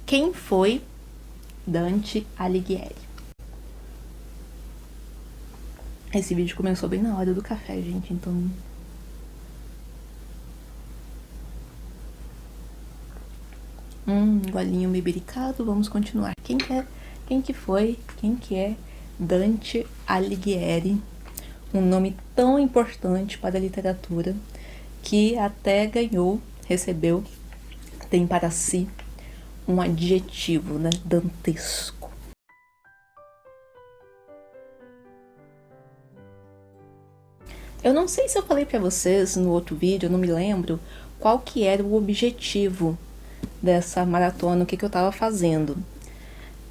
Quem foi Dante Alighieri? Esse vídeo começou bem na hora do café, gente, então... golinho bebericado, vamos continuar. Quem que é Dante Alighieri? Um nome tão importante para a literatura que até recebeu, tem para si um adjetivo, né, dantesco. Eu não sei se eu falei para vocês no outro vídeo, eu não me lembro qual que era o objetivo dessa maratona, o que eu estava fazendo.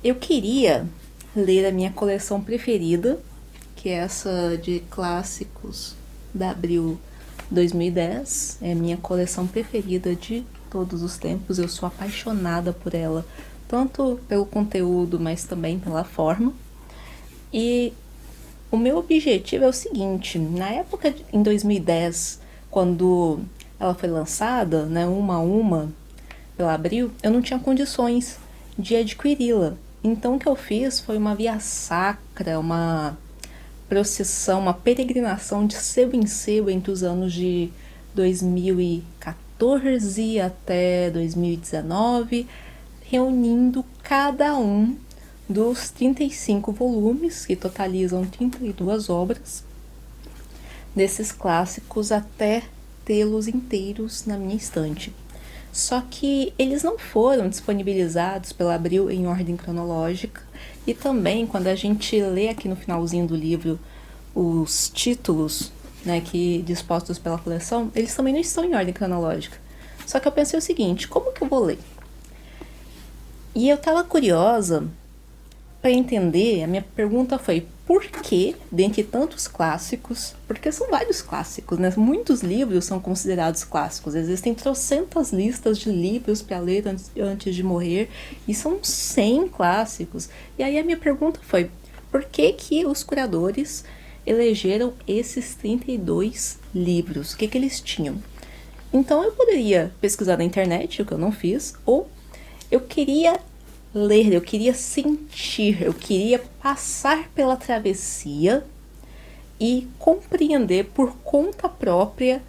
Eu queria ler a minha coleção preferida, que é essa de clássicos da Abril 2010. É a minha coleção preferida de todos os tempos. Eu sou apaixonada por ela, tanto pelo conteúdo, mas também pela forma. E o meu objetivo é o seguinte: na época, em 2010, quando ela foi lançada, né, uma a uma, pela Abril, eu não tinha condições de adquiri-la. Então o que eu fiz foi uma via sacra, uma procissão, uma peregrinação de sebo em sebo entre os anos de 2014 até 2019, reunindo cada um dos 35 volumes, que totalizam 32 obras, desses clássicos, até tê-los inteiros na minha estante. Só que eles não foram disponibilizados pela Abril em ordem cronológica, e também quando a gente lê aqui no finalzinho do livro os títulos, né, que dispostos pela coleção, eles também não estão em ordem cronológica. Só que eu pensei o seguinte: como que eu vou ler? E eu estava curiosa para entender. A minha pergunta foi: por que, dentre tantos clássicos, porque são vários clássicos, né? Muitos livros são considerados clássicos, existem trocentas listas de livros para ler antes de morrer, e são 100 clássicos. E aí a minha pergunta foi: por que os curadores elegeram esses 32 livros? O que eles tinham? Então eu poderia pesquisar na internet, o que eu não fiz, ou eu queria ler, eu queria sentir, eu queria passar pela travessia e compreender por conta própria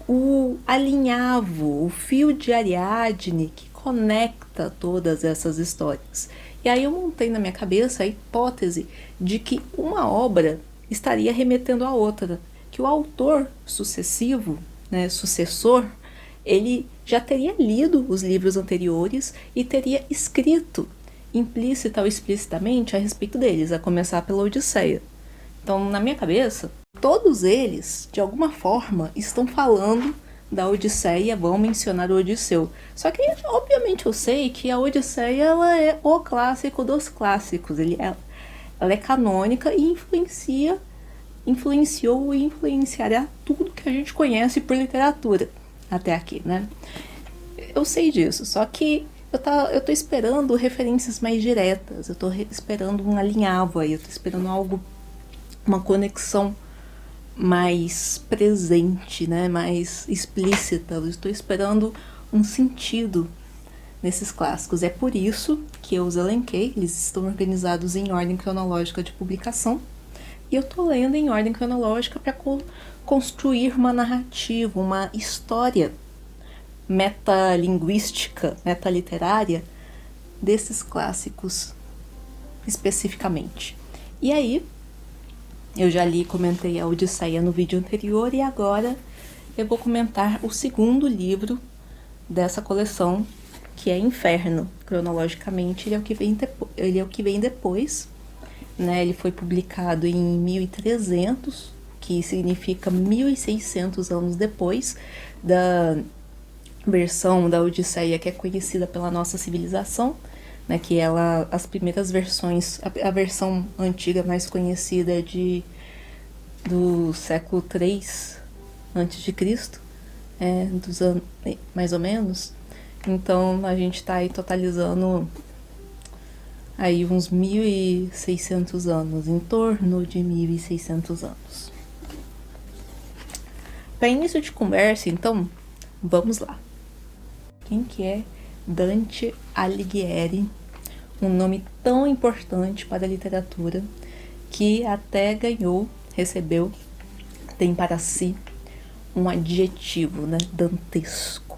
o alinhavo, o fio de Ariadne que conecta todas essas histórias. E aí eu montei na minha cabeça a hipótese de que uma obra estaria remetendo à outra, que o autor sucessivo, né, sucessor, ele já teria lido os livros anteriores e teria escrito, implícita ou explicitamente, a respeito deles, a começar pela Odisseia. Então, na minha cabeça, todos eles, de alguma forma, estão falando da Odisseia, vão mencionar o Odisseu. Só que, obviamente, eu sei que a Odisseia ela é o clássico dos clássicos. Ela é canônica e influenciou e influenciará tudo que a gente conhece por literatura até aqui, né? Eu sei disso, só que eu tô esperando referências mais diretas, eu tô esperando um alinhavo aí, eu tô esperando algo, uma conexão mais presente, né? Mais explícita, eu estou esperando um sentido nesses clássicos. É por isso que eu os elenquei, eles estão organizados em ordem cronológica de publicação, e eu tô lendo em ordem cronológica para construir uma narrativa, uma história metalinguística, metaliterária desses clássicos especificamente. E aí, eu já li e comentei a Odisseia no vídeo anterior, e agora eu vou comentar o segundo livro dessa coleção, que é Inferno. Cronologicamente, ele é o que vem depois, né? Ele foi publicado em 1300, que significa 1600 anos depois da versão da Odisseia que é conhecida pela nossa civilização, né, que as primeiras versões, a versão antiga mais conhecida é do século 3 antes de Cristo, dos anos, mais ou menos. Então a gente está aí totalizando aí uns 1600 anos, em torno de 1600 anos. Para início de conversa, então, vamos lá. Quem que é Dante Alighieri, um nome tão importante para a literatura que até recebeu, tem para si um adjetivo, né? Dantesco.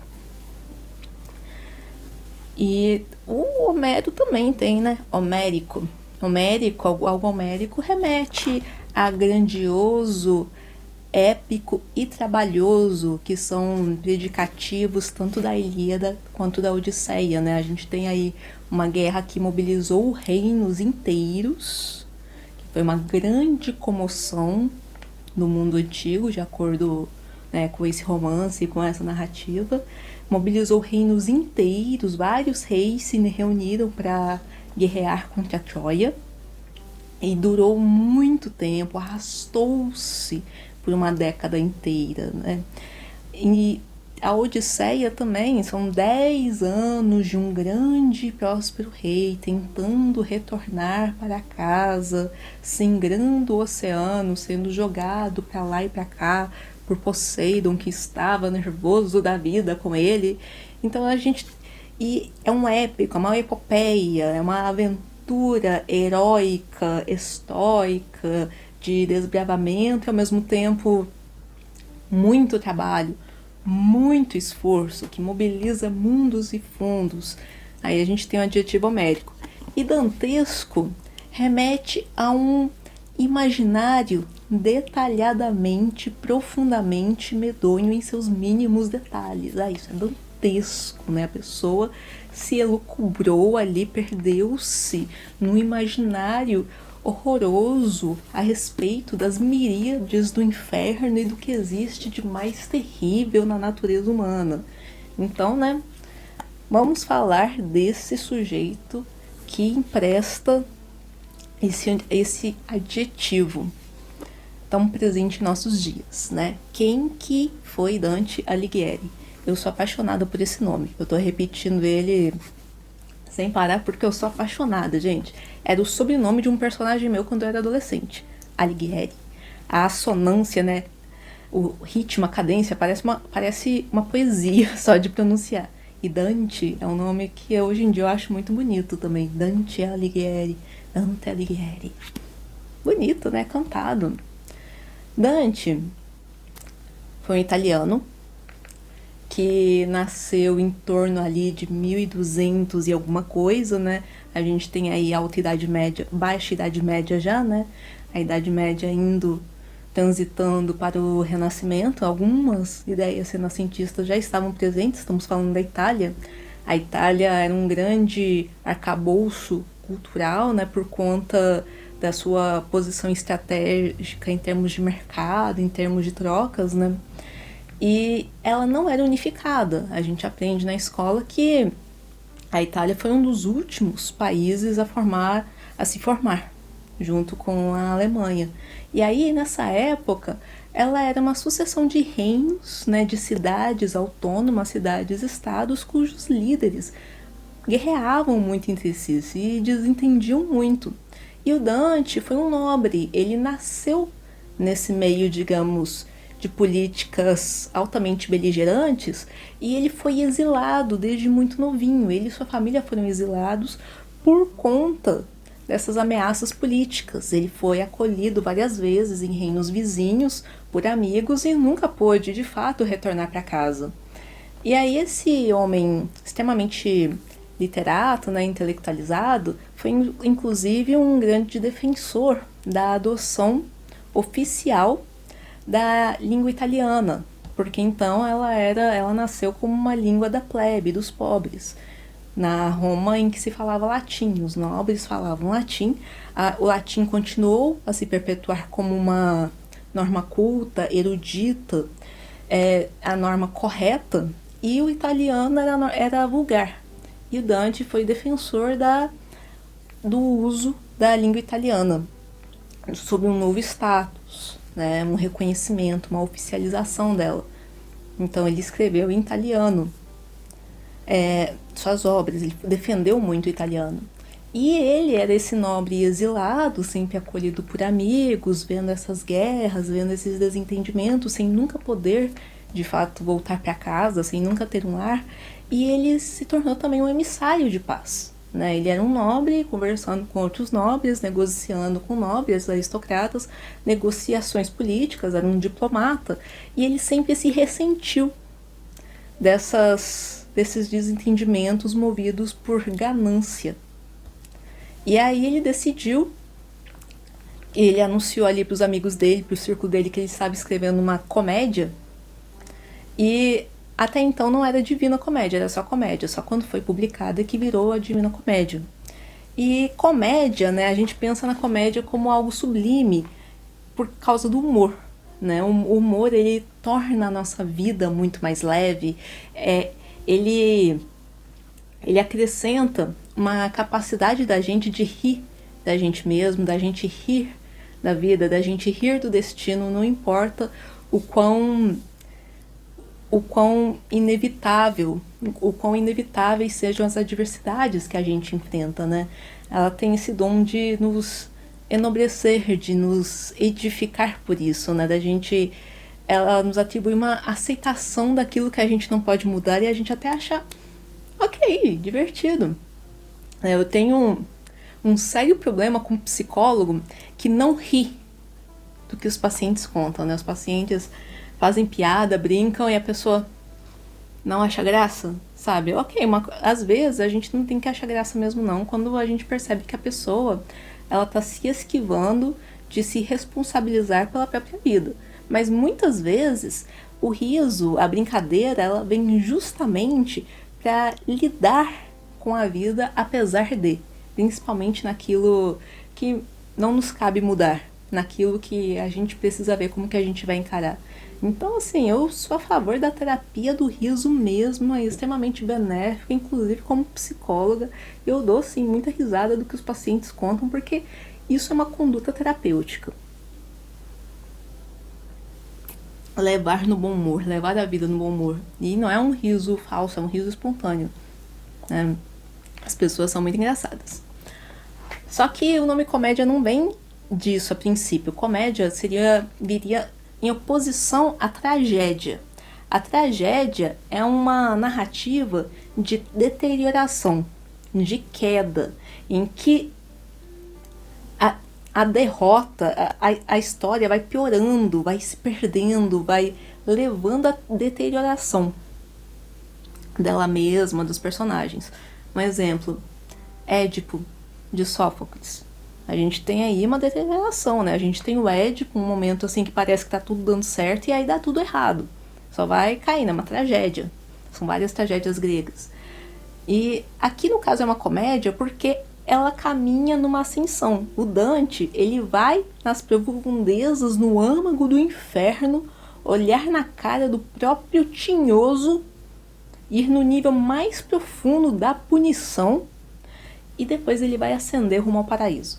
E o Homero também tem, né? Homérico. Algo homérico remete a grandioso, épico e trabalhoso, que são dedicativos tanto da Ilíada quanto da Odisseia, né? A gente tem aí uma guerra que mobilizou reinos inteiros, que foi uma grande comoção no mundo antigo, de acordo, né, com esse romance e com essa narrativa. Mobilizou reinos inteiros, vários reis se reuniram para guerrear contra a Troia, e durou muito tempo, arrastou-se por uma década inteira, né? E a Odisseia também são 10 anos de um grande e próspero rei tentando retornar para casa, singrando o oceano, sendo jogado para lá e para cá por Poseidon, que estava nervoso da vida com ele. Então e é um épico, é uma epopeia, é uma aventura heróica, estoica, de desbravamento e ao mesmo tempo muito trabalho, muito esforço, que mobiliza mundos e fundos. Aí a gente tem o adjetivo homérico. E dantesco remete a um imaginário detalhadamente, profundamente medonho em seus mínimos detalhes. Isso é dantesco, né? A pessoa se elucubrou ali, perdeu-se num imaginário horroroso a respeito das miríades do inferno e do que existe de mais terrível na natureza humana. Então, né, vamos falar desse sujeito que empresta esse adjetivo tão presente em nossos dias, né? Quem que foi Dante Alighieri? Eu sou apaixonada por esse nome. Eu tô repetindo ele sem parar porque eu sou apaixonada, gente. Era o sobrenome de um personagem meu quando eu era adolescente. Alighieri. A assonância, né? O ritmo, a cadência, parece uma poesia só de pronunciar. E Dante é um nome que hoje em dia eu acho muito bonito também. Dante Alighieri. Dante Alighieri. Bonito, né? Cantado. Dante foi um italiano que nasceu em torno ali de 1200 e alguma coisa, né? A gente tem aí alta idade média, baixa idade média já, né? A idade média transitando para o Renascimento. Algumas ideias renascentistas já estavam presentes, estamos falando da Itália. A Itália era um grande arcabouço cultural, né? Por conta da sua posição estratégica em termos de mercado, em termos de trocas, né? E ela não era unificada. A gente aprende na escola que a Itália foi um dos últimos países a se formar, junto com a Alemanha. E aí, nessa época, ela era uma sucessão de reinos, né, de cidades autônomas, cidades-estados, cujos líderes guerreavam muito entre si, se desentendiam muito. E o Dante foi um nobre, ele nasceu nesse meio, digamos, de políticas altamente beligerantes, e ele foi exilado desde muito novinho. Ele e sua família foram exilados por conta dessas ameaças políticas. Ele foi acolhido várias vezes em reinos vizinhos por amigos e nunca pôde, de fato, retornar para casa. E aí esse homem extremamente literato, né, intelectualizado, foi inclusive um grande defensor da adoção oficial da língua italiana, porque então ela nasceu como uma língua da plebe, dos pobres. Na Roma em que se falava latim, os nobres falavam latim, o latim continuou a se perpetuar como uma norma culta, erudita, a norma correta, e o italiano era vulgar. E o Dante foi defensor do uso da língua italiana, sob um novo status, né, um reconhecimento, uma oficialização dela. Então ele escreveu em italiano suas obras, ele defendeu muito o italiano. E ele era esse nobre exilado, sempre acolhido por amigos, vendo essas guerras, vendo esses desentendimentos, sem nunca poder, de fato, voltar para casa, sem nunca ter um lar. e ele se tornou também um emissário de paz. Né? Ele era um nobre, conversando com outros nobres, negociando com nobres, aristocratas, negociações políticas, era um diplomata, e ele sempre se ressentiu desses desentendimentos movidos por ganância. E aí ele anunciou ali para os amigos dele, para o círculo dele, que ele estava escrevendo uma comédia, e até então não era Divina Comédia, era só comédia, só quando foi publicada que virou a Divina Comédia. E comédia, né, a gente pensa na comédia como algo sublime por causa do humor. Né? O humor, ele torna a nossa vida muito mais leve, ele acrescenta uma capacidade da gente de rir da gente mesmo, da gente rir da vida, da gente rir do destino, não importa o quão inevitáveis sejam as adversidades que a gente enfrenta, né? Ela tem esse dom de nos enobrecer, de nos edificar por isso, né? Ela nos atribui uma aceitação daquilo que a gente não pode mudar e a gente até acha ok, divertido. Eu tenho um sério problema com um psicólogo que não ri do que os pacientes contam, né? Os pacientes fazem piada, brincam e a pessoa não acha graça, sabe? Ok, às vezes a gente não tem que achar graça mesmo não, quando a gente percebe que a pessoa, ela tá se esquivando de se responsabilizar pela própria vida. Mas muitas vezes o riso, a brincadeira, ela vem justamente para lidar com a vida apesar de, principalmente naquilo que não nos cabe mudar, naquilo que a gente precisa ver como que a gente vai encarar. Então, assim, eu sou a favor da terapia do riso mesmo, é extremamente benéfica, inclusive como psicóloga, eu dou, sim, muita risada do que os pacientes contam, porque isso é uma conduta terapêutica. Levar no bom humor, levar a vida no bom humor. E não é um riso falso, é um riso espontâneo. Né? As pessoas são muito engraçadas. Só que o nome comédia não vem disso a princípio. Comédia viria em oposição à tragédia. A tragédia é uma narrativa de deterioração, de queda, em que a derrota, a história vai piorando, vai se perdendo, vai levando à deterioração dela mesma, dos personagens. Um exemplo, Édipo, de Sófocles. A gente tem aí uma deterioração, né? A gente tem o Édipo, um momento assim que parece que tá tudo dando certo e aí dá tudo errado. Só vai caindo, é uma tragédia. São várias tragédias gregas. E aqui no caso é uma comédia porque ela caminha numa ascensão. O Dante, ele vai nas profundezas, no âmago do inferno, olhar na cara do próprio tinhoso, ir no nível mais profundo da punição e depois ele vai ascender rumo ao paraíso.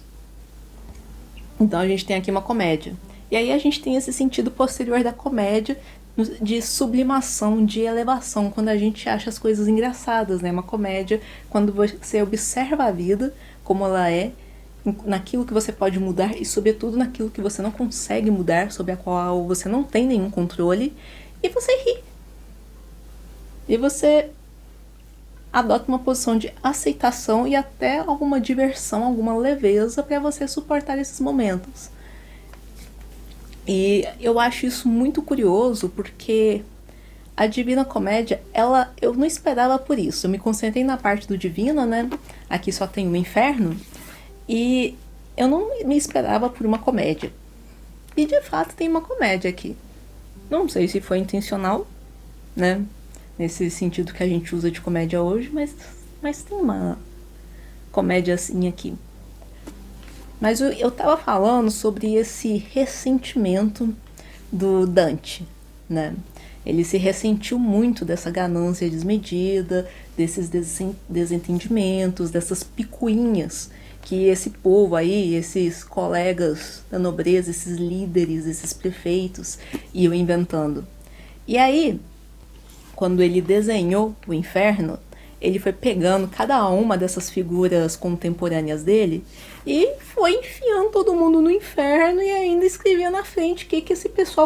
Então a gente tem aqui uma comédia. E aí a gente tem esse sentido posterior da comédia de sublimação, de elevação, quando a gente acha as coisas engraçadas, né? Uma comédia, quando você observa a vida como ela é, naquilo que você pode mudar e sobretudo naquilo que você não consegue mudar, sobre a qual você não tem nenhum controle, e você ri. E você adota uma posição de aceitação e até alguma diversão, alguma leveza para você suportar esses momentos. E eu acho isso muito curioso porque a Divina Comédia, eu não esperava por isso. Eu me concentrei na parte do Divina, né? Aqui só tem o Inferno. E eu não me esperava por uma comédia. E de fato tem uma comédia aqui. Não sei se foi intencional, né? Nesse sentido que a gente usa de comédia hoje, mas tem uma comédia assim aqui. Mas eu tava falando sobre esse ressentimento do Dante, né? Ele se ressentiu muito dessa ganância desmedida, desses desentendimentos, dessas picuinhas que esse povo aí, esses colegas da nobreza, esses líderes, esses prefeitos iam inventando. E aí, quando ele desenhou o inferno, ele foi pegando cada uma dessas figuras contemporâneas dele e foi enfiando todo mundo no inferno e ainda escrevia na frente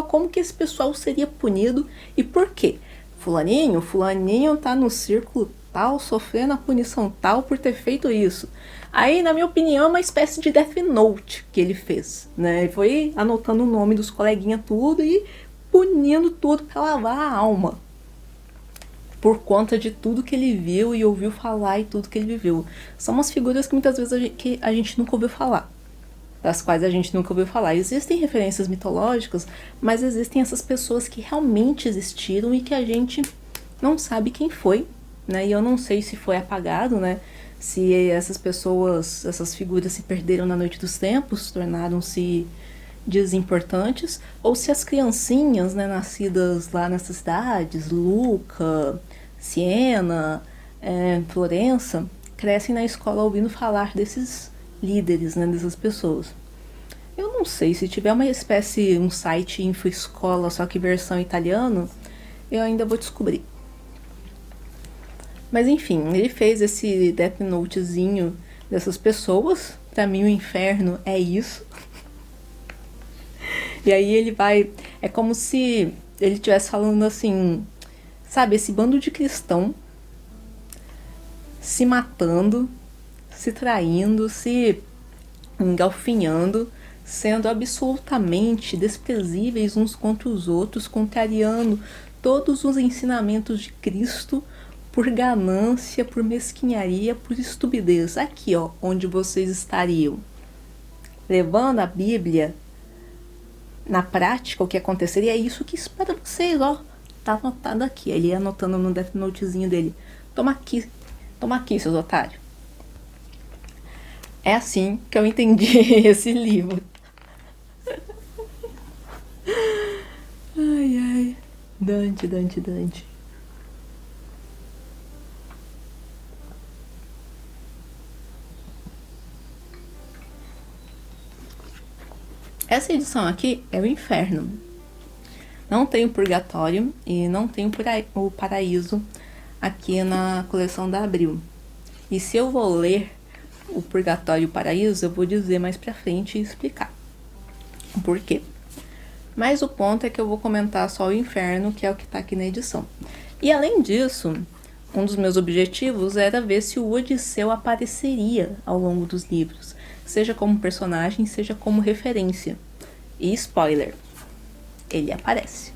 como que esse pessoal seria punido e por quê. fulaninho tá no círculo tal, sofrendo a punição tal por ter feito isso. Aí, na minha opinião, é uma espécie de Death Note que ele fez, né? Ele foi anotando o nome dos coleguinhas tudo e punindo tudo pra lavar a alma. Por conta de tudo que ele viu e ouviu falar e tudo que ele viveu. São umas figuras que muitas vezes a gente nunca ouviu falar. Das quais a gente nunca ouviu falar. Existem referências mitológicas, mas existem essas pessoas que realmente existiram e que a gente não sabe quem foi, né? E eu não sei se foi apagado, né? Se essas pessoas, essas figuras se perderam na noite dos tempos, tornaram-se desimportantes, ou se as criancinhas, né, nascidas lá nessas cidades, Lucca, Siena, Florença, crescem na escola ouvindo falar desses líderes, né, dessas pessoas. Eu não sei, se tiver uma espécie, um site InfoEscola, só que versão italiano, eu ainda vou descobrir. Mas enfim, ele fez esse Death Notezinho dessas pessoas. Pra mim o inferno é isso. E aí ele vai... É como se ele estivesse falando assim... Sabe, esse bando de cristão se matando, se traindo, se engalfinhando, sendo absolutamente desprezíveis uns contra os outros, contrariando todos os ensinamentos de Cristo por ganância, por mesquinharia, por estupidez. Aqui, ó, onde vocês estariam levando a Bíblia na prática, o que aconteceria é isso que espera vocês, ó. Tá anotado aqui. Ele ia anotando no Death Notezinho dele. Toma aqui, seus otários. É assim que eu entendi esse livro. Ai, ai. Dante. Essa edição aqui é o inferno. Não tem o purgatório e não tem o paraíso aqui na coleção da Abril. E se eu vou ler o purgatório e o paraíso, eu vou dizer mais pra frente e explicar o porquê. Mas o ponto é que eu vou comentar só o inferno, que é o que tá aqui na edição. E além disso, um dos meus objetivos era ver se o Odisseu apareceria ao longo dos livros, seja como personagem, seja como referência. E spoiler, ele aparece.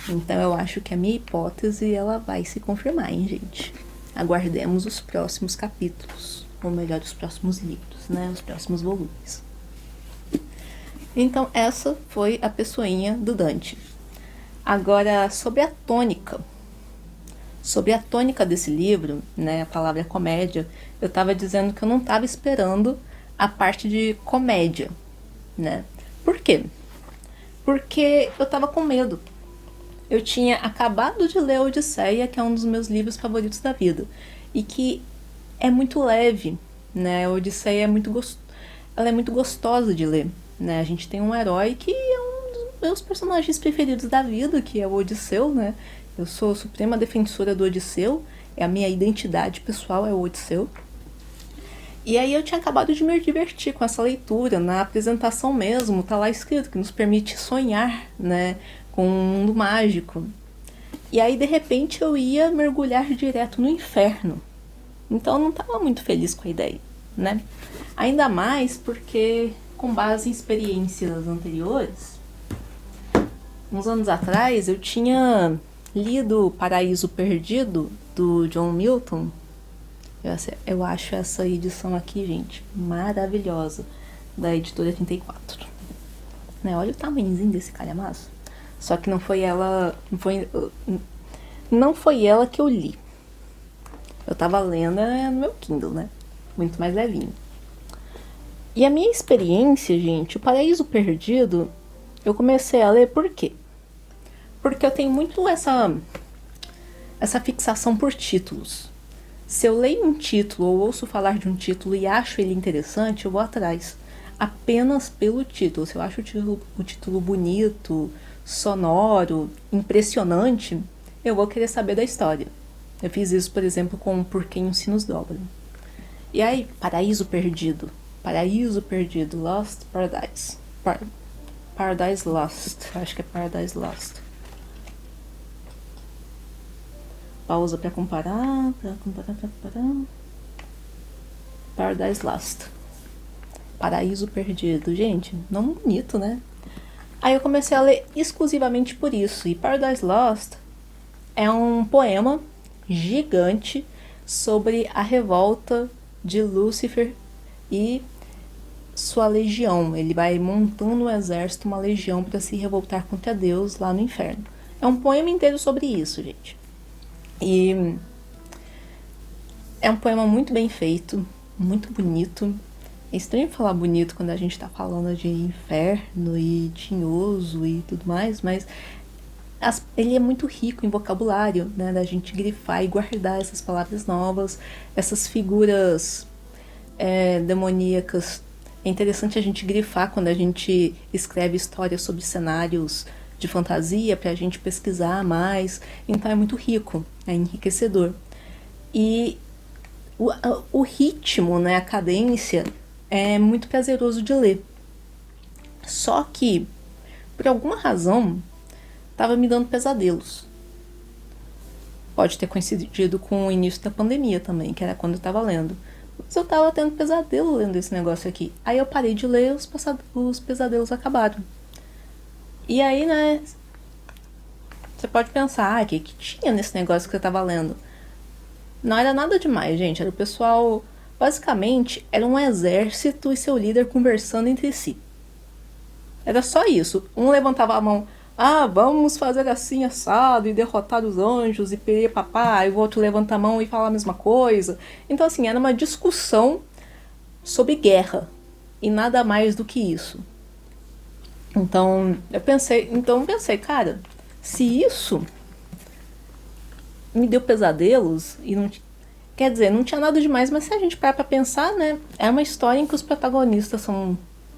Então eu acho que a minha hipótese ela vai se confirmar, hein, gente? Aguardemos os próximos capítulos, ou melhor, os próximos livros, né? Os próximos volumes. Então essa foi a pessoinha do Dante. Agora, sobre a tônica. Sobre a tônica desse livro, né, a palavra comédia, eu estava dizendo que eu não estava esperando a parte de comédia, né? Por quê? Porque eu estava com medo. Eu tinha acabado de ler a Odisseia, que é um dos meus livros favoritos da vida, e que é muito leve, né? A Odisseia ela é muito gostosa de ler, né? A gente tem um herói que é um dos meus personagens preferidos da vida, que é o Odisseu, né? Eu sou a suprema defensora do Odisseu, é a minha identidade pessoal, é o Odisseu. E aí eu tinha acabado de me divertir com essa leitura, na apresentação mesmo, tá lá escrito que nos permite sonhar, né, com um mundo mágico. E aí de repente eu ia mergulhar direto no inferno. Então eu não estava muito feliz com a ideia, né? Ainda mais porque, com base em experiências anteriores, uns anos atrás eu tinha lido Paraíso Perdido, do John Milton. Eu acho essa edição aqui, gente, maravilhosa, da editora 34. Né? Olha o tamanhozinho desse calhamaço. Só que não foi ela que eu li. Eu tava lendo no meu Kindle, né? Muito mais levinho. E a minha experiência, gente, o Paraíso Perdido, eu comecei a ler por quê? Porque eu tenho muito essa fixação por títulos. Se eu leio um título ou ouço falar de um título e acho ele interessante, eu vou atrás. Apenas pelo título. Se eu acho o título bonito, sonoro, impressionante, eu vou querer saber da história. Eu fiz isso, por exemplo, com Por Quem os Sinos Dobram. E aí, Paraíso Perdido, Lost Paradise. Paradise Lost, acho que é Paradise Lost. Pausa pra comparar. Paradise Lost. Paraíso Perdido. Gente, nome bonito, né? Aí eu comecei a ler exclusivamente por isso. E Paradise Lost é um poema gigante sobre a revolta de Lúcifer e sua legião. Ele vai montando um exército, uma legião para se revoltar contra Deus lá no inferno. É um poema inteiro sobre isso, gente. E é um poema muito bem feito, muito bonito. É estranho falar bonito quando a gente tá falando de inferno e tinhoso e tudo mais, mas ele é muito rico em vocabulário, né? Da gente grifar e guardar essas palavras novas, essas figuras demoníacas. É interessante a gente grifar quando a gente escreve histórias sobre cenários de fantasia pra gente pesquisar mais. Então é muito rico, é enriquecedor. E o ritmo, né, a cadência é muito prazeroso de ler. Só que, por alguma razão, tava me dando pesadelos. Pode ter coincidido com o início da pandemia também, que era quando eu tava lendo. Mas eu tava tendo pesadelo lendo esse negócio aqui. Aí eu parei de ler, os pesadelos acabaram. E aí, né, você pode pensar, o que tinha nesse negócio que você tava lendo? Não era nada demais, gente. Era o pessoal... Basicamente, era um exército e seu líder conversando entre si. Era só isso. Um levantava a mão, vamos fazer assim assado e derrotar os anjos e perê papá. E o outro levanta a mão e fala a mesma coisa. Então, assim, era uma discussão sobre guerra. E nada mais do que isso. Então, eu pensei, cara, se isso me deu pesadelos e não... Quer dizer, não tinha nada demais, mas se a gente parar pra pensar, né? É uma história em que os protagonistas são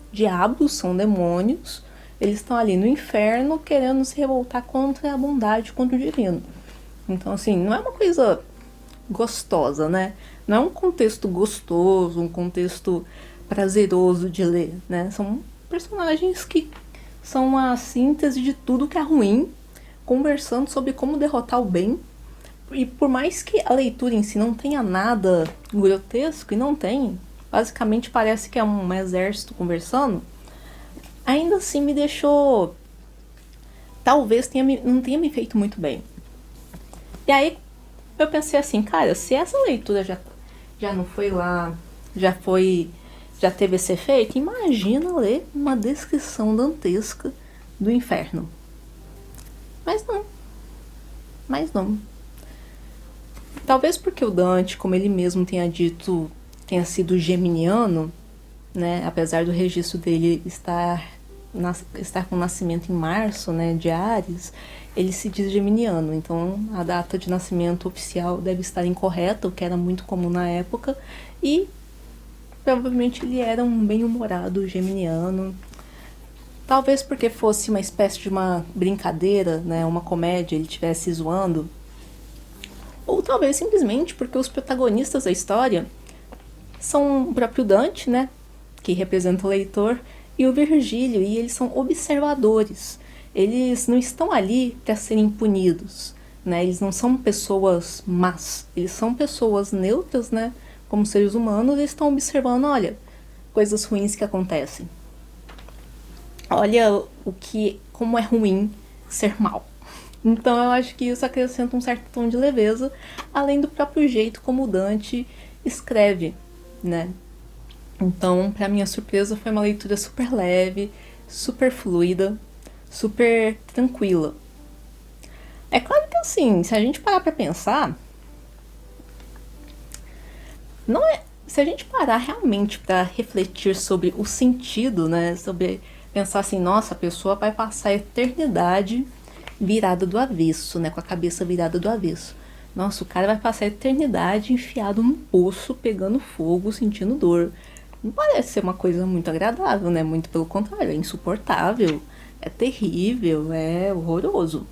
diabos, são demônios. Eles estão ali no inferno querendo se revoltar contra a bondade, contra o divino. Então, assim, não é uma coisa gostosa, né? Não é um contexto gostoso, um contexto prazeroso de ler, né? São personagens que são a síntese de tudo que é ruim, conversando sobre como derrotar o bem. E por mais que a leitura em si não tenha nada grotesco, e não tem, basicamente parece que é um exército conversando, ainda assim me deixou... Talvez não tenha me feito muito bem. E aí eu pensei assim, cara, se essa leitura já não foi lá, já teve esse efeito, imagina ler uma descrição dantesca do inferno. Mas não. Talvez porque o Dante, como ele mesmo tenha dito, tenha sido geminiano, né? Apesar do registro dele estar com o nascimento em março, né, de Áries, ele se diz geminiano. Então a data de nascimento oficial deve estar incorreta, o que era muito comum na época. E provavelmente ele era um bem-humorado geminiano. Talvez porque fosse uma espécie de uma brincadeira, né, uma comédia, ele estivesse zoando. Ou talvez simplesmente porque os protagonistas da história são o próprio Dante, né, que representa o leitor, e o Virgílio, e eles são observadores. Eles não estão ali para serem punidos, né? Eles não são pessoas más, eles são pessoas neutras, né, como seres humanos, e estão observando, olha, coisas ruins que acontecem. Olha como é ruim ser mal. Então eu acho que isso acrescenta um certo tom de leveza, além do próprio jeito como o Dante escreve, né? Então, pra minha surpresa, foi uma leitura super leve, super fluida, super tranquila. É claro que assim, se a gente parar pra pensar, se a gente parar realmente pra refletir sobre o sentido, né? Sobre pensar assim, nossa, a pessoa vai passar a eternidade virada do avesso, né? Com a cabeça virada do avesso. Nossa, o cara vai passar a eternidade enfiado num poço, pegando fogo, sentindo dor. Não parece ser uma coisa muito agradável, né? Muito pelo contrário, é insuportável, é terrível, é horroroso.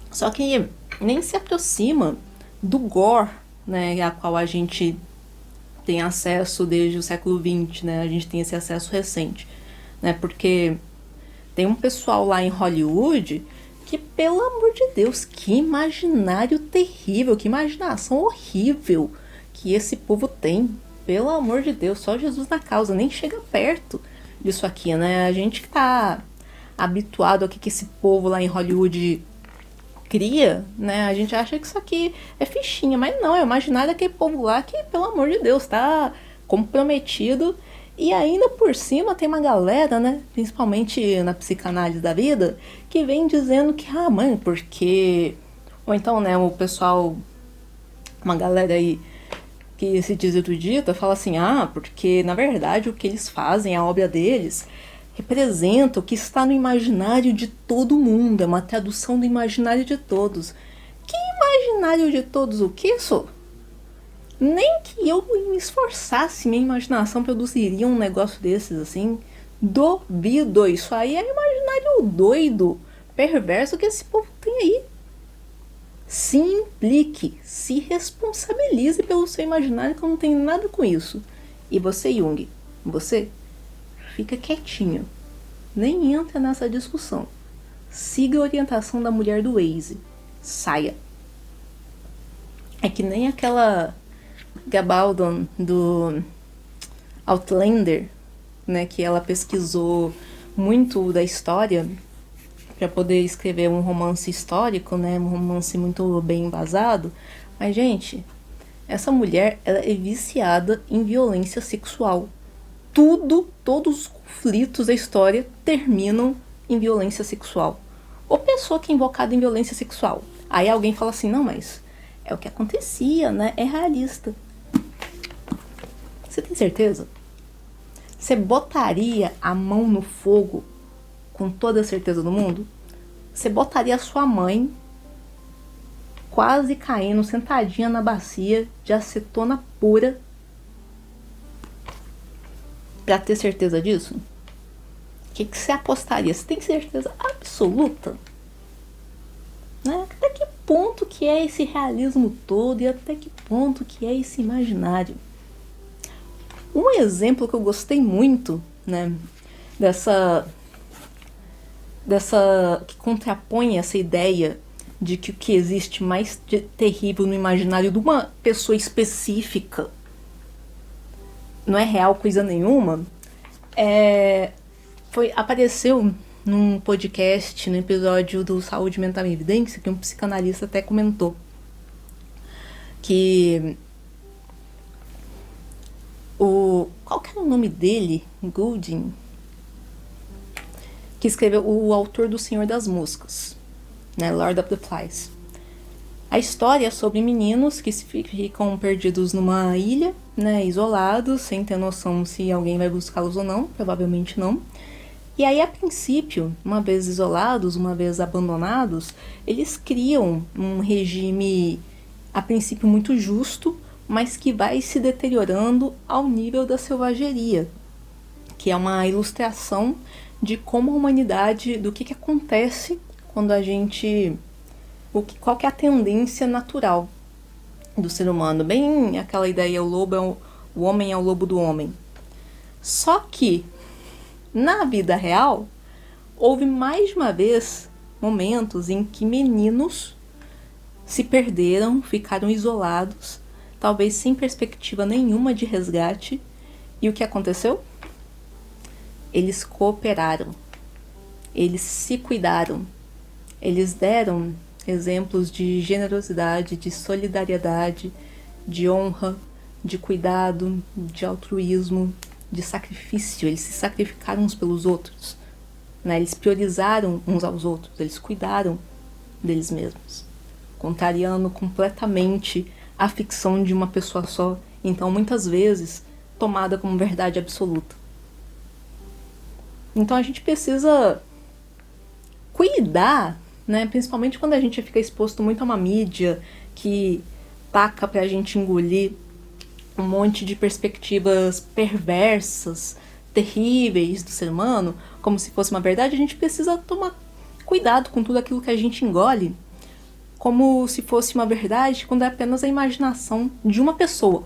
Só que nem se aproxima do gore, né? A qual a gente tem acesso desde o século XX, né? A gente tem esse acesso recente, né? Porque tem um pessoal lá em Hollywood Que, pelo amor de Deus, que imaginário terrível, que imaginação horrível que esse povo tem. Pelo amor de Deus, só Jesus na causa, nem chega perto disso aqui, né? A gente que tá habituado aqui que esse povo lá em Hollywood cria, né? A gente acha que isso aqui é fichinha, mas não, é o imaginário daquele povo lá que, pelo amor de Deus, tá comprometido. E ainda por cima tem uma galera, né, principalmente na psicanálise da vida, que vem dizendo que, mãe, porque... Ou então, né, o pessoal, uma galera aí que se diz erudita, fala assim, porque na verdade o que eles fazem, a obra deles, representa o que está no imaginário de todo mundo, é uma tradução do imaginário de todos. Que imaginário de todos o que isso? Nem que eu me esforçasse, minha imaginação produziria um negócio desses, assim. Duvido. Isso aí é imaginário doido, perverso que esse povo tem aí. Se implique, se responsabilize pelo seu imaginário, que eu não tenho nada com isso. E você, Jung, você fica quietinho. Nem entra nessa discussão. Siga a orientação da mulher do Waze. Saia. É que nem aquela Gabaldon do Outlander, né, que ela pesquisou muito da história para poder escrever um romance histórico, né, um romance muito bem embasado. Mas, gente, essa mulher, ela é viciada em violência sexual. Todos os conflitos da história terminam em violência sexual. Ou pessoa que é invocada em violência sexual. Aí alguém fala assim, não, mas é o que acontecia, né, é realista. Você tem certeza? Você botaria a mão no fogo com toda a certeza do mundo? Você botaria a sua mãe quase caindo, sentadinha na bacia de acetona pura pra ter certeza disso? O que você apostaria? Você tem certeza absoluta? Né? Até que ponto que é esse realismo todo e até que ponto que é esse imaginário? Um exemplo que eu gostei muito, né, dessa que contrapõe essa ideia de que o que existe mais de terrível no imaginário de uma pessoa específica não é real coisa nenhuma, apareceu num podcast, no episódio do Saúde Mental e Evidência, que um psicanalista até comentou que qual que era o nome dele? Goulding, que escreveu, o autor do Senhor das Moscas, né, Lord of the Flies. A história é sobre meninos que ficam perdidos numa ilha, né, isolados, sem ter noção se alguém vai buscá-los ou não, provavelmente não. E aí, a princípio, uma vez isolados, uma vez abandonados, eles criam um regime, a princípio, muito justo, mas que vai se deteriorando ao nível da selvageria, que é uma ilustração de como a humanidade, do que acontece quando a gente... qual que é a tendência natural do ser humano. Bem aquela ideia, o homem é o lobo do homem. Só que, na vida real, houve mais de uma vez momentos em que meninos se perderam, ficaram isolados, talvez sem perspectiva nenhuma de resgate. E o que aconteceu? Eles cooperaram, eles se cuidaram, eles deram exemplos de generosidade, de solidariedade, de honra, de cuidado, de altruísmo, de sacrifício. Eles se sacrificaram uns pelos outros, né? Eles priorizaram uns aos outros, eles cuidaram deles mesmos, contrariando completamente a ficção de uma pessoa só, então muitas vezes tomada como verdade absoluta. Então a gente precisa cuidar, né? Principalmente quando a gente fica exposto muito a uma mídia que taca pra gente engolir um monte de perspectivas perversas, terríveis do ser humano, como se fosse uma verdade. A gente precisa tomar cuidado com tudo aquilo que a gente engole, como se fosse uma verdade, quando é apenas a imaginação de uma pessoa.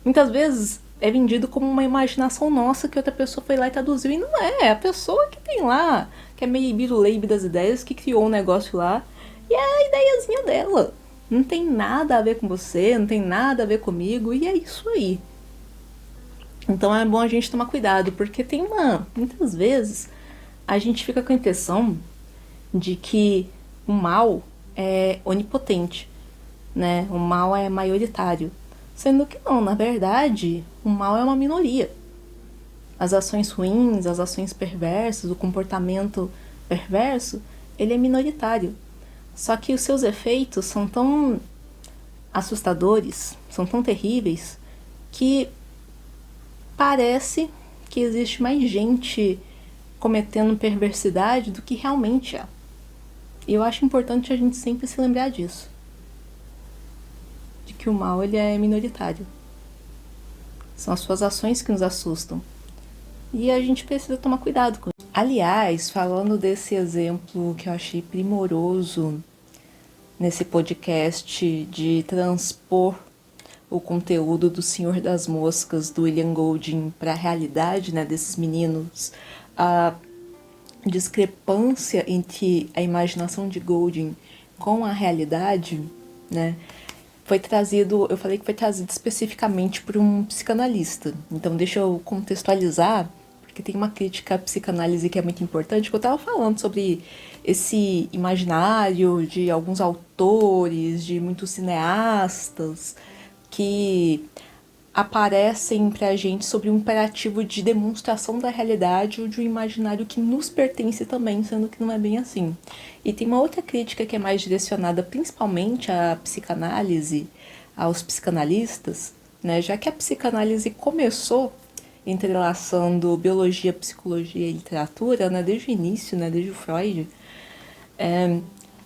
Muitas vezes é vendido como uma imaginação nossa que outra pessoa foi lá e traduziu, e não é a pessoa que tem lá, que é meio biruleibe das ideias, que criou um negócio lá, e é a ideiazinha dela. Não tem nada a ver com você, não tem nada a ver comigo, e é isso aí. Então é bom a gente tomar cuidado, porque muitas vezes a gente fica com a impressão de que o mal é onipotente, né? O mal é maioritário. Sendo que não, na verdade, o mal é uma minoria. As ações ruins, as ações perversas, o comportamento perverso, ele é minoritário. Só que os seus efeitos são tão assustadores, são tão terríveis, que parece que existe mais gente cometendo perversidade do que realmente é. E eu acho importante a gente sempre se lembrar disso. De que o mal ele é minoritário. São as suas ações que nos assustam. E a gente precisa tomar cuidado com isso. Aliás, falando desse exemplo que eu achei primoroso nesse podcast de transpor o conteúdo do Senhor das Moscas, do William Golding, para a realidade, né, desses meninos, a discrepância entre a imaginação de Golding com a realidade, né, eu falei que foi trazido especificamente por um psicanalista. Então deixa eu contextualizar, porque tem uma crítica à psicanálise que é muito importante, que eu estava falando sobre esse imaginário de alguns autores, de muitos cineastas, que aparecem pra gente sobre um imperativo de demonstração da realidade ou de um imaginário que nos pertence também, sendo que não é bem assim. E tem uma outra crítica que é mais direcionada principalmente à psicanálise, aos psicanalistas, né? Já que a psicanálise começou entrelaçando biologia, psicologia e literatura, né? Desde o início, né? Desde o Freud.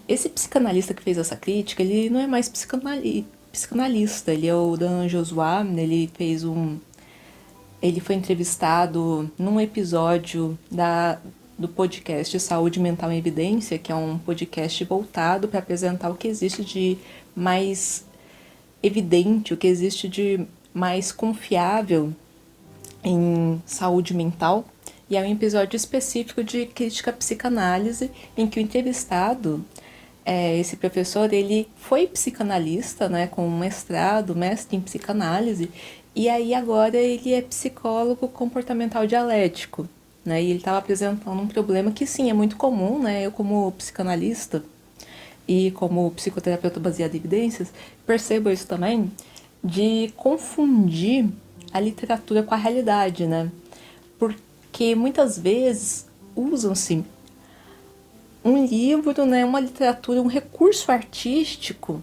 Esse psicanalista que fez essa crítica, ele não é mais psicanalista, ele é o Dan Joshua, ele foi entrevistado num episódio do podcast Saúde Mental em Evidência, que é um podcast voltado para apresentar o que existe de mais evidente, o que existe de mais confiável em saúde mental. E é um episódio específico de crítica à psicanálise, em que o entrevistado, esse professor, ele foi psicanalista, né, com mestrado, mestre em psicanálise, e aí agora ele é psicólogo comportamental dialético, né, e ele estava apresentando um problema que sim, é muito comum, né, eu como psicanalista e como psicoterapeuta baseado em evidências, percebo isso também, de confundir a literatura com a realidade, né, porque muitas vezes usam-se um livro, né, uma literatura, um recurso artístico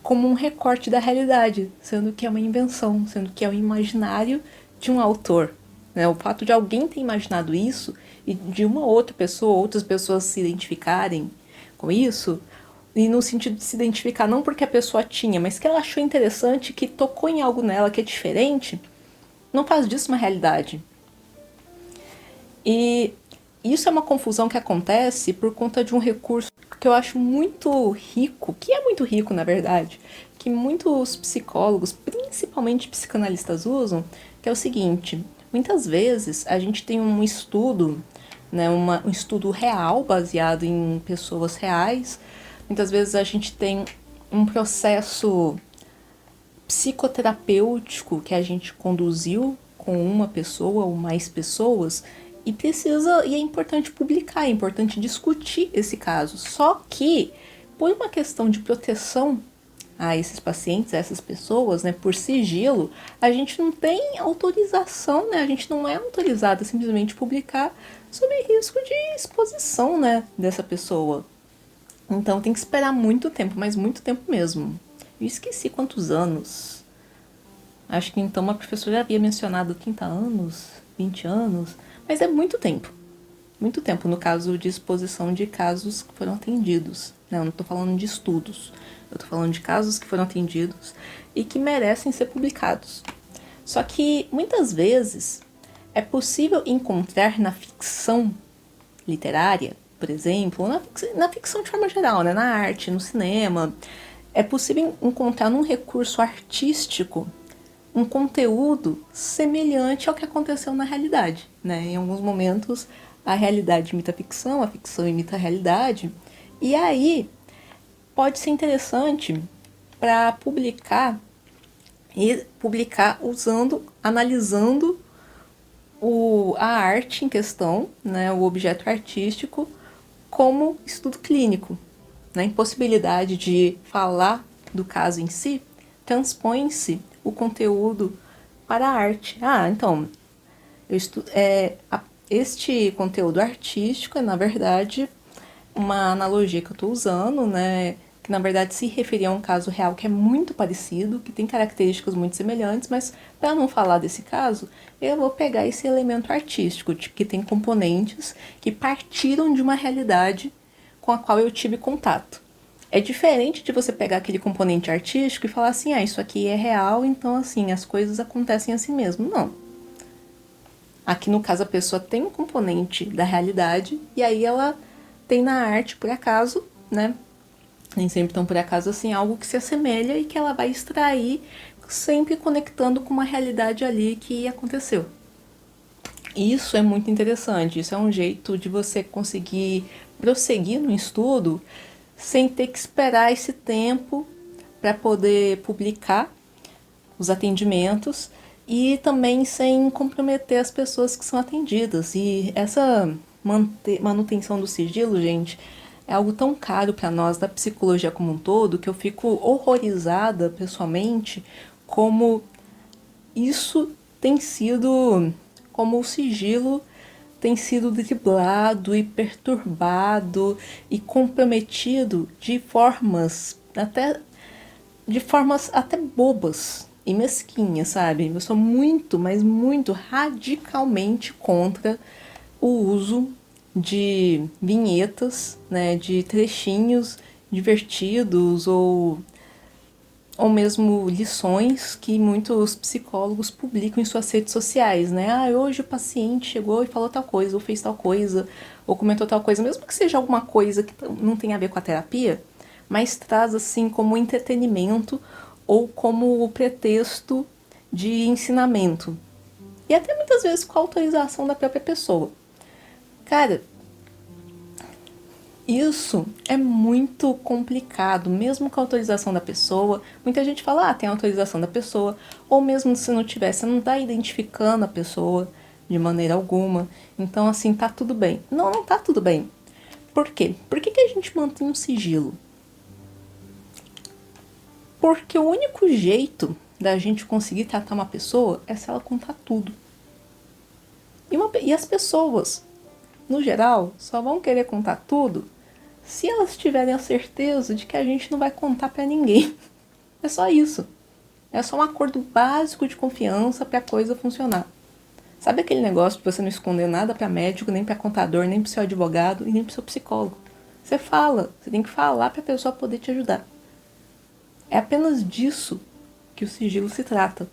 como um recorte da realidade, sendo que é uma invenção, sendo que é um imaginário de um autor. Né? O fato de alguém ter imaginado isso e de uma outra pessoa, outras pessoas se identificarem com isso, e no sentido de se identificar não porque a pessoa tinha, mas que ela achou interessante, que tocou em algo nela que é diferente, não faz disso uma realidade. E isso é uma confusão que acontece por conta de um recurso que eu acho muito rico, que é muito rico na verdade, que muitos psicólogos, principalmente psicanalistas, usam, que é o seguinte: muitas vezes a gente tem um estudo, né, um estudo real, baseado em pessoas reais, muitas vezes a gente tem um processo psicoterapêutico que a gente conduziu com uma pessoa ou mais pessoas, e é importante publicar, é importante discutir esse caso. Só que, por uma questão de proteção a esses pacientes, a essas pessoas, né, por sigilo, a gente não tem autorização, né, a gente não é autorizado a simplesmente publicar sob risco de exposição, né, dessa pessoa. Então tem que esperar muito tempo, mas muito tempo mesmo. Eu esqueci quantos anos. Acho que então uma professora havia mencionado 30 anos, 20 anos, mas é muito tempo. Muito tempo no caso de exposição de casos que foram atendidos. Eu não estou falando de estudos, eu estou falando de casos que foram atendidos e que merecem ser publicados. Só que muitas vezes é possível encontrar na ficção literária, por exemplo, ou na ficção de forma geral, né? Na arte, no cinema, é possível encontrar num recurso artístico um conteúdo semelhante ao que aconteceu na realidade, né? Em alguns momentos a realidade imita a ficção imita a realidade. E aí pode ser interessante para publicar e publicar analisando a arte em questão, né, o objeto artístico, como estudo clínico. Na impossibilidade de falar do caso em si, transpõe-se o conteúdo para a arte. Então, este conteúdo artístico é, na verdade, uma analogia que eu estou usando, né, que na verdade se referia a um caso real que é muito parecido, que tem características muito semelhantes, mas para não falar desse caso, eu vou pegar esse elemento artístico, que tem componentes que partiram de uma realidade com a qual eu tive contato. É diferente de você pegar aquele componente artístico e falar assim, isso aqui é real, então assim, as coisas acontecem assim mesmo. Não. Aqui no caso a pessoa tem um componente da realidade e aí ela tem na arte, por acaso, né? Nem sempre tão por acaso assim, algo que se assemelha e que ela vai extrair, sempre conectando com uma realidade ali que aconteceu. Isso é muito interessante, isso é um jeito de você conseguir prosseguir no estudo sem ter que esperar esse tempo para poder publicar os atendimentos e também sem comprometer as pessoas que são atendidas. E essa manutenção do sigilo, gente, é algo tão caro para nós da psicologia como um todo que eu fico horrorizada pessoalmente como isso tem sido, como o sigilo tem sido driblado e perturbado e comprometido de formas até bobas e mesquinhas, sabe? Eu sou muito, mas muito radicalmente contra o uso de vinhetas, né, de trechinhos divertidos ou mesmo lições que muitos psicólogos publicam em suas redes sociais, né? Hoje o paciente chegou e falou tal coisa, ou fez tal coisa, ou comentou tal coisa, mesmo que seja alguma coisa que não tenha a ver com a terapia, mas traz assim como entretenimento ou como pretexto de ensinamento. E até muitas vezes com a autorização da própria pessoa. Cara, isso é muito complicado, mesmo com a autorização da pessoa. Muita gente fala, tem a autorização da pessoa, ou mesmo se não tiver, você não está identificando a pessoa de maneira alguma. Então, assim, tá tudo bem. Não, não tá tudo bem. Por quê? Por que a gente mantém um sigilo? Porque o único jeito da gente conseguir tratar uma pessoa é se ela contar tudo. E as pessoas, no geral, só vão querer contar tudo se elas tiverem a certeza de que a gente não vai contar pra ninguém. É só isso. É só um acordo básico de confiança pra coisa funcionar. Sabe aquele negócio de você não esconder nada pra médico, nem pra contador, nem pro seu advogado e nem pro seu psicólogo? Você fala, você tem que falar pra pessoa poder te ajudar. É apenas disso que o sigilo se trata.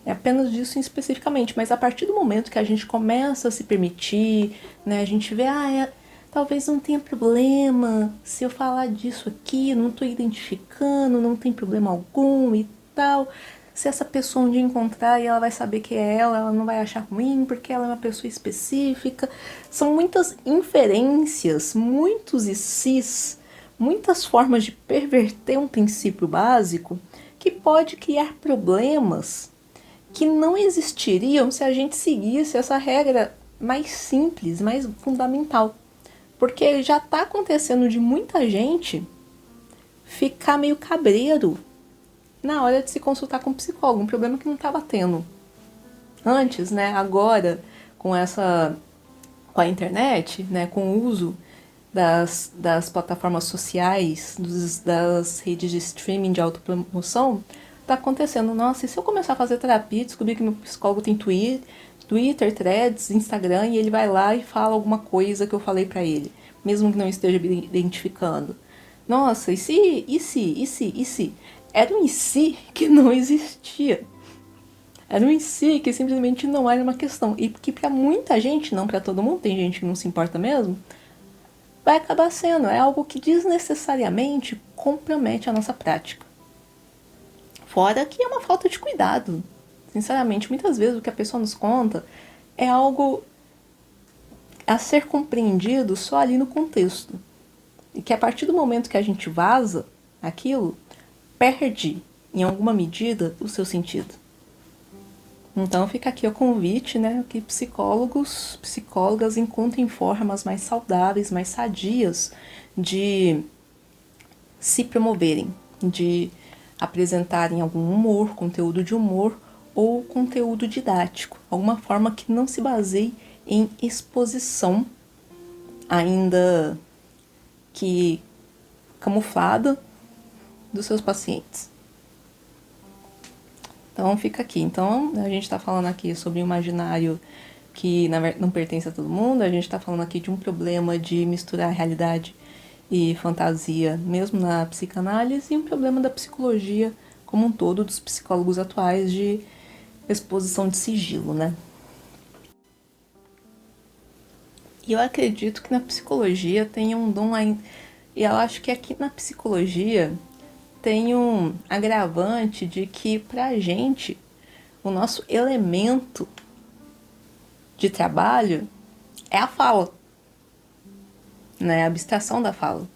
É apenas disso especificamente, mas a partir do momento que a gente começa a se permitir, né, a gente vê, talvez não tenha problema se eu falar disso aqui, não estou identificando, não tem problema algum e tal. Se essa pessoa um dia encontrar e ela vai saber que é ela não vai achar ruim porque ela é uma pessoa específica. São muitas inferências, muitos e cis, muitas formas de perverter um princípio básico que pode criar problemas que não existiriam se a gente seguisse essa regra mais simples, mais fundamental. Porque já está acontecendo de muita gente ficar meio cabreiro na hora de se consultar com um psicólogo, um problema que não estava tendo antes, né? Agora, com a internet, né? Com o uso das plataformas sociais, das redes de streaming de autopromoção, tá acontecendo. Nossa, e se eu começar a fazer terapia, descobrir que meu psicólogo tem Twitter, Threads, Instagram, e ele vai lá e fala alguma coisa que eu falei pra ele, mesmo que não esteja identificando. Nossa, e se? Era um e se que não existia. Era um e se que simplesmente não era uma questão. E que pra muita gente, não pra todo mundo, tem gente que não se importa mesmo, vai acabar sendo. É algo que desnecessariamente compromete a nossa prática. Fora que é uma falta de cuidado. Sinceramente, muitas vezes o que a pessoa nos conta é algo a ser compreendido só ali no contexto. E que a partir do momento que a gente vaza aquilo, perde, em alguma medida, o seu sentido. Então fica aqui o convite, né, que psicólogos, psicólogas encontrem formas mais saudáveis, mais sadias de se promoverem, de apresentarem algum humor, conteúdo de humor ou conteúdo didático, alguma forma que não se baseie em exposição, ainda que camuflada, dos seus pacientes. Então fica aqui. Então a gente está falando aqui sobre um imaginário que não pertence a todo mundo, a gente está falando aqui de um problema de misturar realidade e fantasia, mesmo na psicanálise, e um problema da psicologia como um todo, dos psicólogos atuais, de exposição de sigilo, né? E eu acredito que na psicologia tem um dom ainda. E eu acho que aqui na psicologia tem um agravante de que pra gente o nosso elemento de trabalho é a fala, né? A abstração da fala.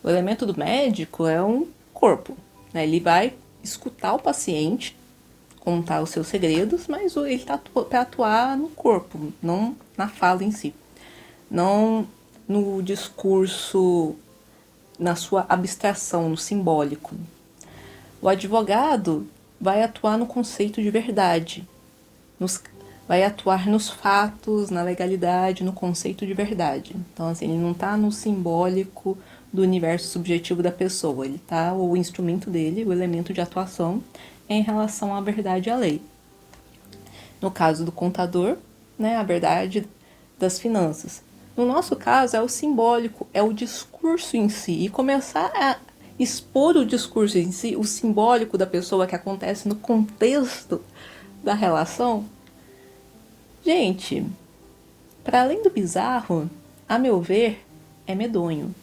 O elemento do médico é um corpo, né? Ele vai escutar o paciente, contar os seus segredos, mas ele está para atuar no corpo, não na fala em si. Não no discurso, na sua abstração, no simbólico. O advogado vai atuar no conceito de verdade, vai atuar nos fatos, na legalidade, no conceito de verdade. Então, assim, ele não está no simbólico do universo subjetivo da pessoa, ele está, o instrumento dele, o elemento de atuação, é em relação à verdade e à lei. No caso do contador, né, a verdade das finanças. No nosso caso, é o simbólico, é o discurso em si. E começar a expor o discurso em si, o simbólico da pessoa que acontece no contexto da relação. Gente, para além do bizarro, a meu ver, é medonho.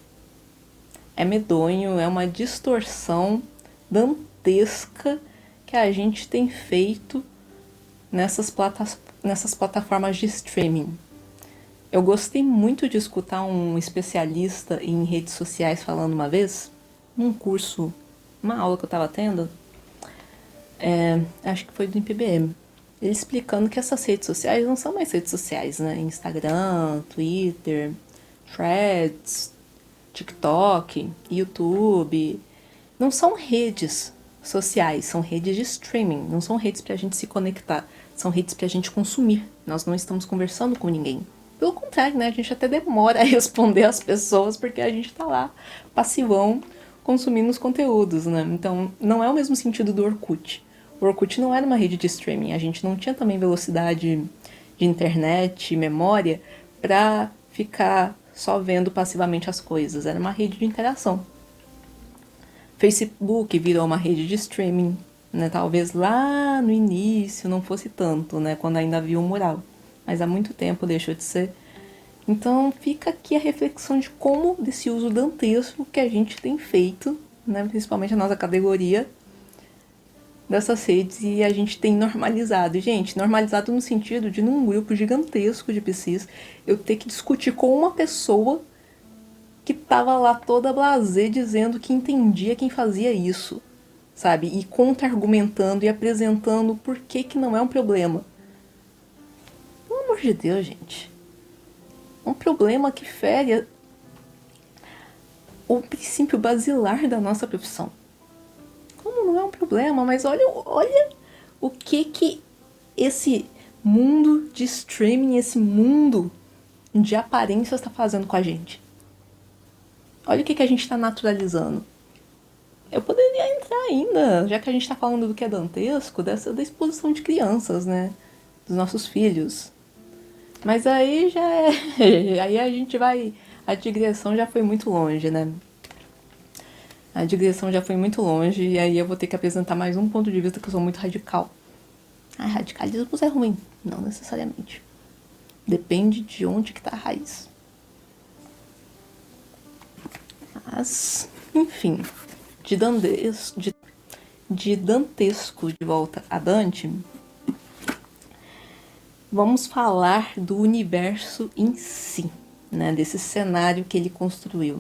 É medonho, é uma distorção dantesca que a gente tem feito nessas plataformas de streaming. Eu gostei muito de escutar um especialista em redes sociais falando uma vez, num curso, uma aula que eu estava tendo, acho que foi do IPBM, ele explicando que essas redes sociais não são mais redes sociais, né? Instagram, Twitter, Threads, TikTok, YouTube, não são redes sociais, são redes de streaming, não são redes pra gente se conectar, são redes pra gente consumir. Nós não estamos conversando com ninguém. Pelo contrário, né? A gente até demora a responder às pessoas porque a gente tá lá, passivão, consumindo os conteúdos, né? Então, não é o mesmo sentido do Orkut. O Orkut não era uma rede de streaming, a gente não tinha também velocidade de internet, memória, pra ficar só vendo passivamente as coisas. Era uma rede de interação. Facebook virou uma rede de streaming, né? Talvez lá no início não fosse tanto, né? Quando ainda havia um mural. Mas há muito tempo deixou de ser. Então fica aqui a reflexão de como desse uso dantesco que a gente tem feito, né? Principalmente a nossa categoria dessas redes, e a gente tem normalizado. Gente, normalizado no sentido de num grupo gigantesco de PCs eu ter que discutir com uma pessoa que tava lá toda blasé dizendo que entendia quem fazia isso, sabe? E contra-argumentando e apresentando por que não é um problema. Pelo amor de Deus, gente. É um problema que fere o princípio basilar da nossa profissão. Como não é um problema, mas olha o que esse mundo de streaming, esse mundo de aparências está fazendo com a gente. Olha o que a gente está naturalizando. Eu poderia entrar ainda, já que a gente está falando do que é dantesco, da exposição de crianças, né? Dos nossos filhos. Mas aí já é... aí a gente vai... A digressão já foi muito longe, né? A digressão já foi muito longe, e aí eu vou ter que apresentar mais um ponto de vista que eu sou muito radical. Radicalismo é ruim. Não necessariamente. Depende de onde que tá a raiz. Mas, enfim, de dantesco de volta a Dante, vamos falar do universo em si, né, desse cenário que ele construiu.